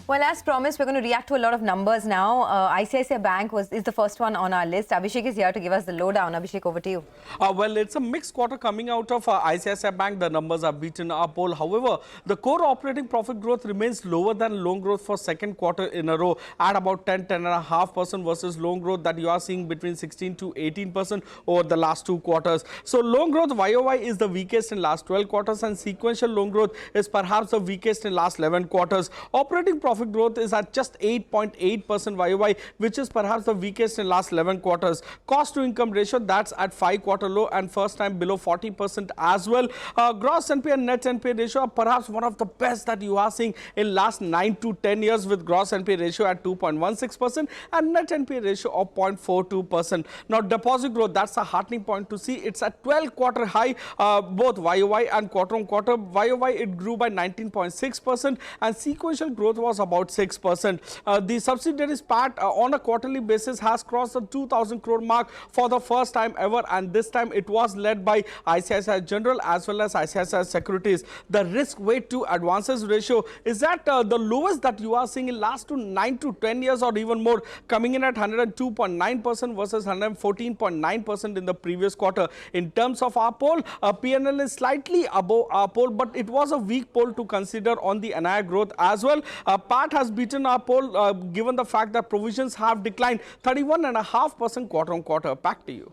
Well, as promised, we're going to react to a lot of numbers now. ICICI Bank is the first one on our list. Abhishek is here to give us the lowdown. Abhishek, over to you. Well, it's a mixed quarter coming out of ICICI Bank. The numbers are beaten our poll. However, the core operating profit growth remains lower than loan growth for second quarter in a row at about 10.5% versus loan growth that you are seeing between 16 to 18% over the last 2 quarters. So loan growth YOY is the weakest in last 12 quarters and sequential loan growth is perhaps the weakest in last 11 quarters. Operating profit growth is at just 8.8% YOY, which is perhaps the weakest in last 11 quarters. Cost to income ratio, that's at 5-quarter low and first time below 40% as well. Gross NPA and net NPA ratio are perhaps one of the best that you are seeing in last 9 to 10 years, with gross NPA ratio at 2.16% and net NPA ratio of 0.42%. Now deposit growth, that's a heartening point to see. It's at 12-quarter high, both YOY and quarter-on-quarter. YOY it grew by 19.6% and sequential growth was about 6%. The subsidiaries PAT on a quarterly basis has crossed the 2,000 crore mark for the first time ever, and this time it was led by ICICI General as well as ICICI Securities. The risk weight to advances ratio is at the lowest that you are seeing in last 9 to 10 years or even more, coming in at 102.9% versus 114.9% in the previous quarter. In terms of our poll, PNL is slightly above our poll, but it was a weak poll to consider on the NII growth as well. PAT has beaten our poll given the fact that provisions have declined 31.5% quarter-on-quarter. Back to you.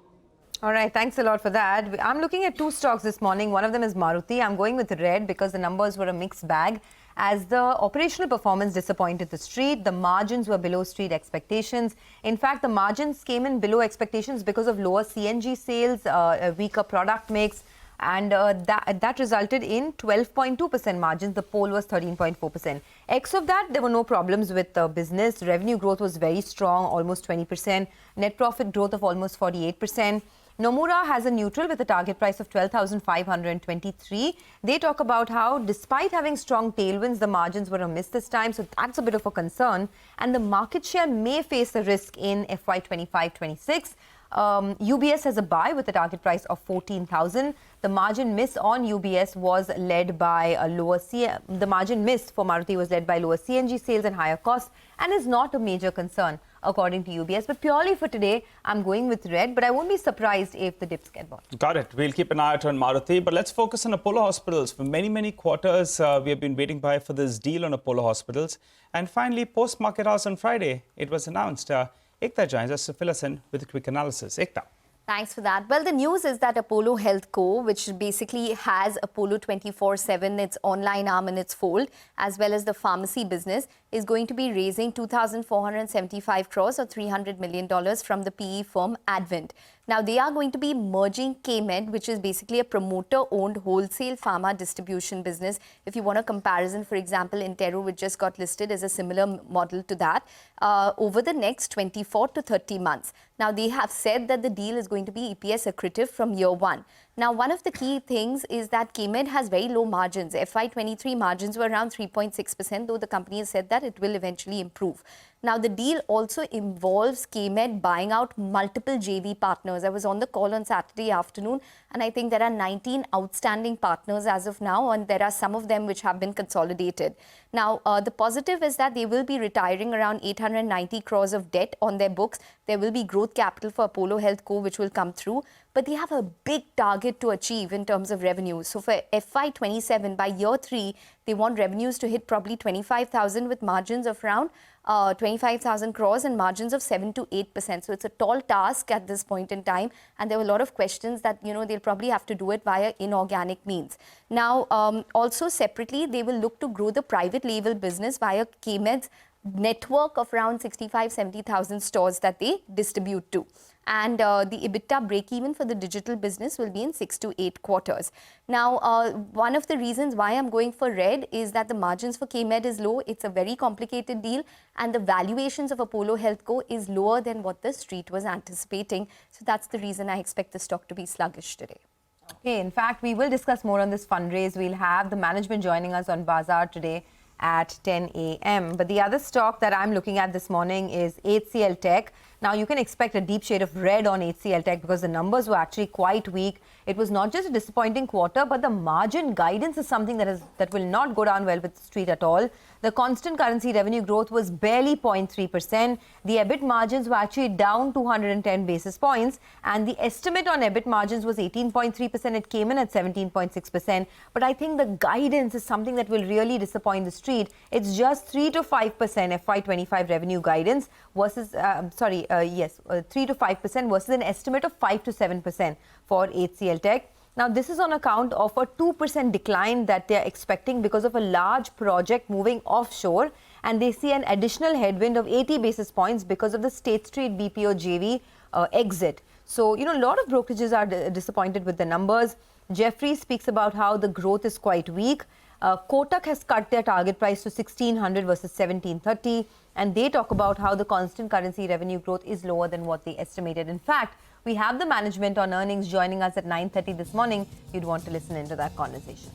All right, thanks a lot for that. I'm looking at 2 stocks this morning. One of them is Maruti. I'm going with red because the numbers were a mixed bag. As the operational performance disappointed the street, the margins were below street expectations. In fact, the margins came in below expectations because of lower CNG sales, a weaker product mix, and that resulted in 12.2% margins. The poll was 13.4%. X of that, there were no problems with the business. Revenue growth was very strong, almost 20%. Net profit growth of almost 48%. Nomura has a neutral with a target price of 12,523. They talk about how, despite having strong tailwinds, the margins were a miss this time. So that's a bit of a concern. And the market share may face a risk in FY 25-26. UBS has a buy with a target price of 14,000. The margin miss on UBS was led by a lower the margin miss for Maruti was led by lower CNG sales and higher costs, and is not a major concern according to UBS. But purely for today, I'm going with red, but I won't be surprised if the dips get bought. Got it. We'll keep an eye out on Maruti, but let's focus on Apollo Hospitals. For many quarters, we have been waiting by for this deal on Apollo Hospitals. And finally, post-market hours on Friday, it was announced. Ekta joins us to fill us in with a quick analysis. Ekta. Thanks for that. Well, the news is that Apollo Health Co., which basically has Apollo 24/7, its online arm in its fold, as well as the pharmacy business, is going to be raising 2,475 crores or $300 million from the PE firm Advent. Now, they are going to be merging KMed, which is basically a promoter-owned wholesale pharma distribution business. If you want a comparison, for example, Intero, which just got listed, is a similar model to that, over the next 24 to 30 months. Now, they have said that the deal is going to be EPS accretive from year 1. Now, one of the key things is that KMed has very low margins. FY23 margins were around 3.6%, though the company has said that it will eventually improve. Now, the deal also involves KMed buying out multiple JV partners. I was on the call on Saturday afternoon, and I think there are 19 outstanding partners as of now, and there are some of them which have been consolidated. Now, the positive is that they will be retiring around 890 crores of debt on their books. There will be growth capital for Apollo Health Co., which will come through. But they have a big target to achieve in terms of revenues. So for FY27, by year 3, they want revenues to hit probably 25,000 with margins of around 25,000 crores and margins of 7 to 8%. So it's a tall task at this point in time. And there were a lot of questions that, they'll probably have to do it via inorganic means. Now, also separately, they will look to grow the private label business via KMed's network of around 65-70,000 stores that they distribute to. And the EBITDA break-even for the digital business will be in 6 to 8 quarters. Now, one of the reasons why I'm going for red is that the margins for KMed is low. It's a very complicated deal, and the valuations of Apollo Health Co. is lower than what the street was anticipating. So that's the reason I expect the stock to be sluggish today. Okay, in fact, we will discuss more on this fundraise. We'll have the management joining us on Bazaar today at 10 a.m. But the other stock that I'm looking at this morning is HCL Tech. Now, you can expect a deep shade of red on HCL Tech because the numbers were actually quite weak. It was not just a disappointing quarter, but the margin guidance is something that will not go down well with the street at all. The constant currency revenue growth was barely 0.3%. The EBIT margins were actually down 210 basis points, and the estimate on EBIT margins was 18.3%. It came in at 17.6%. But I think the guidance is something that will really disappoint the street. It's just 3 to 5% FY25 revenue guidance versus 3 to 5% versus an estimate of 5 to 7% for HCL Tech. Now, this is on account of a 2% decline that they are expecting because of a large project moving offshore, and they see an additional headwind of 80 basis points because of the State Street BPO JV exit. So, a lot of brokerages are disappointed with the numbers. Jeffrey speaks about how the growth is quite weak. Kotak has cut their target price to 1600 versus 1730, and they talk about how the constant currency revenue growth is lower than what they estimated. In fact, we have the management on earnings joining us at 9:30 this morning. You'd want to listen into that conversation.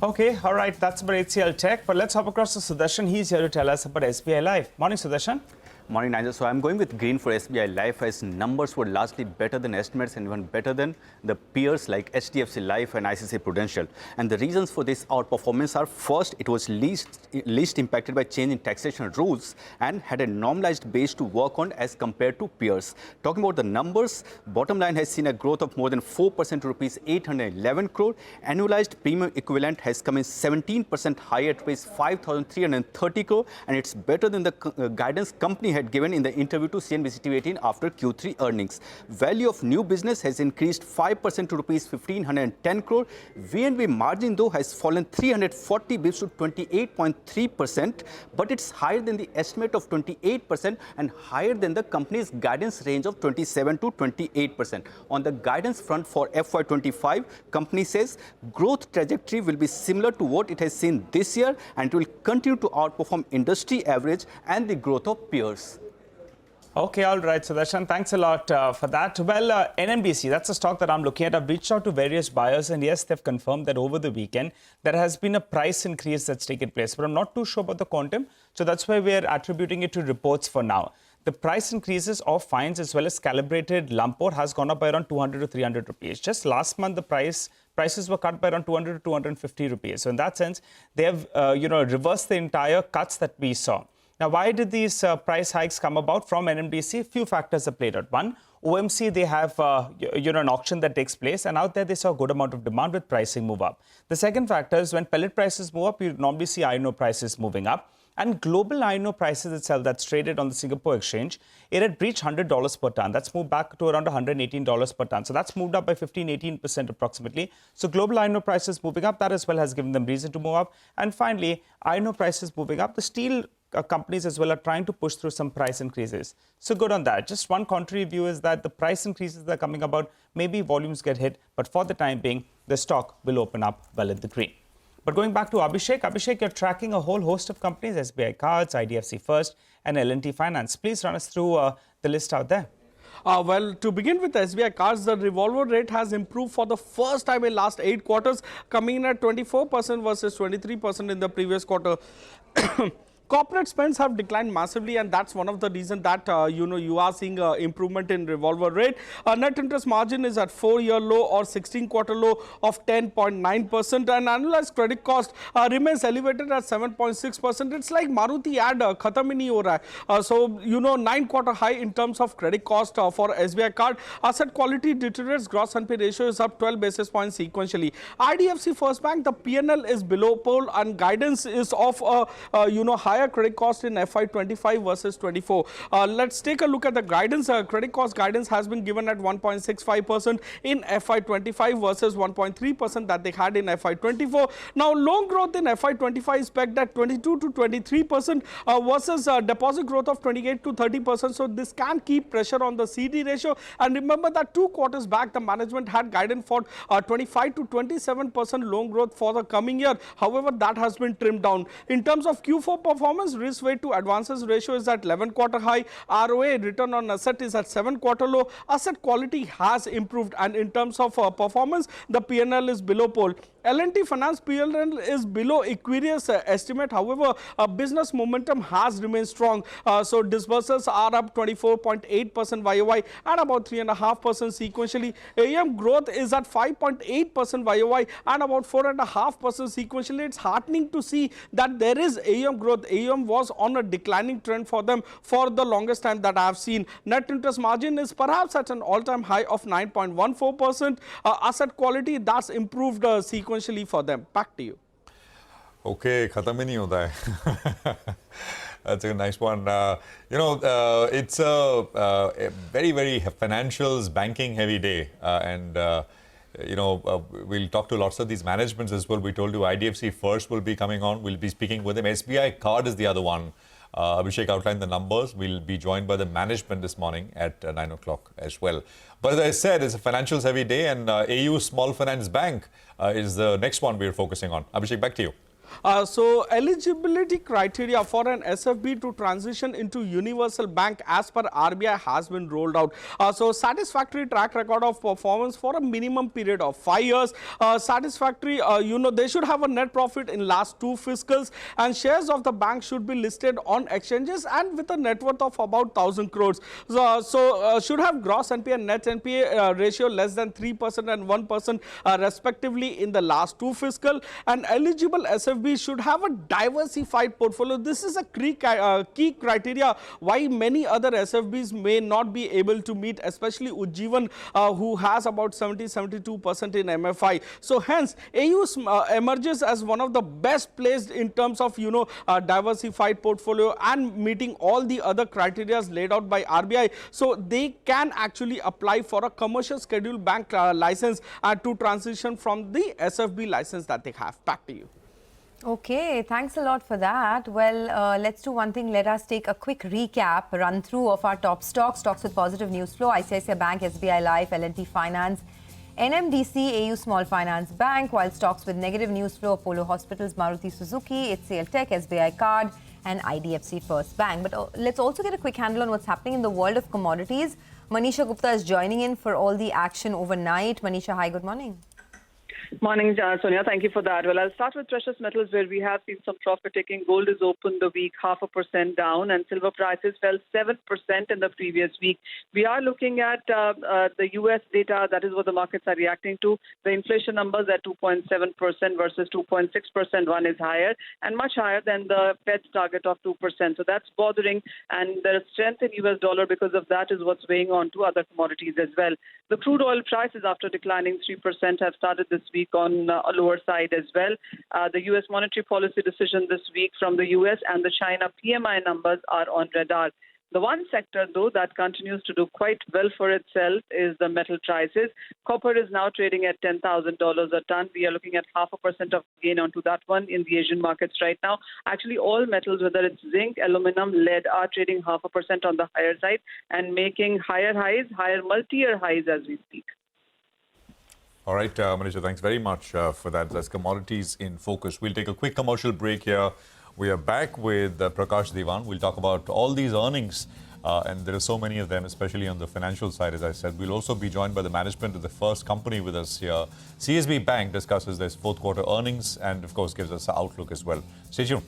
Okay, all right, that's about HCL Tech. But let's hop across to Sudarshan. He's here to tell us about SBI Life. Morning, Sudarshan. Morning, Nigel. So I'm going with green for SBI Life as numbers were largely better than estimates and even better than the peers like HDFC Life and ICICI Prudential. And the reasons for this outperformance are, first, it was least impacted by change in taxation rules and had a normalized base to work on as compared to peers. Talking about the numbers, bottom line has seen a growth of more than 4% to rupees 811 crore. Annualized premium equivalent has come in 17% higher at rupees 5,330 crore, and it's better than the guidance company had given in the interview to CNBC-TV18 after Q3 earnings. Value of new business has increased 5% to rupees 1,510 crore. VNB margin, though, has fallen 340 bps to 28.3%, but it's higher than the estimate of 28% and higher than the company's guidance range of 27 to 28%. On the guidance front for FY25, company says growth trajectory will be similar to what it has seen this year, and it will continue to outperform industry average and the growth of peers. Okay, all right, Sudarshan, thanks a lot for that. Well, NMDC, that's a stock that I'm looking at. I've reached out to various buyers, and yes, they've confirmed that over the weekend, there has been a price increase that's taken place. But I'm not too sure about the quantum, so that's why we're attributing it to reports for now. The price increases of fines as well as calibrated lumpur has gone up by around 200 to 300 rupees. Just last month, the prices were cut by around 200 to 250 rupees. So in that sense, they have reversed the entire cuts that we saw. Now, why did these price hikes come about from NMDC? Few factors have played out. One, OMC, they have an auction that takes place, and out there they saw a good amount of demand with pricing move up. The second factor is when pellet prices move up, you normally see iron ore prices moving up. And global iron ore prices itself that's traded on the Singapore exchange, it had reached $100 per ton. That's moved back to around $118 per ton. So that's moved up by 15-18% approximately. So global iron ore prices moving up, that as well has given them reason to move up. And finally, iron ore prices moving up, the steel companies as well are trying to push through some price increases. So good on that. Just one contrary view is that the price increases that are coming about, maybe volumes get hit, but for the time being, the stock will open up well in the green. But going back to Abhishek. Abhishek, you're tracking a whole host of companies, SBI Cards, IDFC First, and L&T Finance. Please run us through the list out there. Well, to begin with SBI Cards, the revolver rate has improved for the first time in last 8 quarters, coming in at 24% versus 23% in the previous quarter. Corporate spends have declined massively, and that's one of the reasons that you are seeing improvement in revolver rate. Net interest margin is at 4-year low or 16-quarter low of 10.9%, and annualized credit cost remains elevated at 7.6%. It's like Maruti ad khatam hi nahi ho raha hai. So 9-quarter high in terms of credit cost for SBI Card. Asset quality deteriorates. Gross NPA ratio is up 12 basis points sequentially. IDFC First Bank, the PNL is below pole, and guidance is of higher credit cost in FY25 versus 24. Let's take a look at the guidance. Credit cost guidance has been given at 1.65% in FY25 versus 1.3% that they had in FY24. Now, loan growth in FY25 is pegged at 22 to 23% versus deposit growth of 28 to 30%. So this can keep pressure on the CD ratio. And remember that 2 quarters back, the management had guidance for 25 to 27% loan growth for the coming year. However, that has been trimmed down. In terms of Q4 performance, performance. Risk weight to advances ratio is at 11-quarter high. ROA, return on asset, is at 7-quarter low. Asset quality has improved, and in terms of performance, the P&L is below pole. L&T Finance P&L is below Equirius estimate. However, business momentum has remained strong. So disbursements are up 24.8% YOY and about 3.5% sequentially. AUM growth is at 5.8% YOY and about 4.5% sequentially. It's heartening to see that there is AUM growth. AUM was on a declining trend for them for the longest time that I have seen. Net interest margin is perhaps at an all-time high of 9.14%. Asset quality, that's improved sequentially for them. Back to you. Okay, khatam hi nahi hota hai. That's a nice one. It's a very, very financials, banking heavy day. We'll talk to lots of these managements as well. We told you IDFC First will be coming on. We'll be speaking with them. SBI Card is the other one. Abhishek outlined the numbers. We'll be joined by the management this morning at 9 o'clock as well. But as I said, it's a financials heavy day, and AU Small Finance Bank is the next one we're focusing on. Abhishek, back to you. So eligibility criteria for an SFB to transition into universal bank as per RBI has been rolled out. So satisfactory track record of performance for a minimum period of 5 years. Satisfactory, they should have a net profit in last 2 fiscals, and shares of the bank should be listed on exchanges and with a net worth of about 1,000 crores. So should have gross NPA and net NPA ratio less than 3% and 1% respectively in the last 2 fiscal. And eligible SFB should have a diversified portfolio. This is a key criteria why many other SFBs may not be able to meet, especially Ujjivan, who has about 72% in MFI. So hence, AU emerges as one of the best placed in terms of diversified portfolio and meeting all the other criteria laid out by RBI. So they can actually apply for a commercial scheduled bank license to transition from the SFB license that they have. Back to you. Okay, thanks a lot for that. Well, let's do one thing. Let us take a quick recap, run through of our top stocks. Stocks with positive news flow: ICICI Bank, SBI Life, L&T Finance, NMDC, AU Small Finance Bank, while stocks with negative news flow: Apollo Hospitals, Maruti Suzuki, HCL Tech, SBI Card and IDFC First Bank. But let's also get a quick handle on what's happening in the world of commodities. Manisha Gupta is joining in for all the action overnight. Manisha, hi, good morning. Morning, Sonia. Thank you for that. Well, I'll start with precious metals, where we have seen some profit taking. Gold is open the week 0.5% down, and silver prices fell 7% in the previous week. We are looking at the U.S. data. That is what the markets are reacting to. The inflation numbers at 2.7% versus 2.6%. One is higher and much higher than the Fed's target of 2%. So that's bothering, and the strength in U.S. dollar because of that is what's weighing on to other commodities as well. The crude oil prices, after declining 3%, have started this week on a lower side as well. The U.S. monetary policy decision this week from the U.S. and the China PMI numbers are on radar. The one sector, though, that continues to do quite well for itself is the metal prices. Copper is now trading at $10,000 a ton. We are looking at 0.5% of gain onto that one in the Asian markets right now. Actually, all metals, whether it's zinc, aluminum, lead, are trading 0.5% on the higher side and making higher highs, higher multi-year highs as we speak. All right, Manisha, thanks very much for that. That's commodities in focus. We'll take a quick commercial break here. We are back with Prakash Diwan. We'll talk about all these earnings, and there are so many of them, especially on the financial side, as I said. We'll also be joined by the management of the first company with us here. CSB Bank discusses their 4th quarter earnings and, of course, gives us an outlook as well. Stay tuned.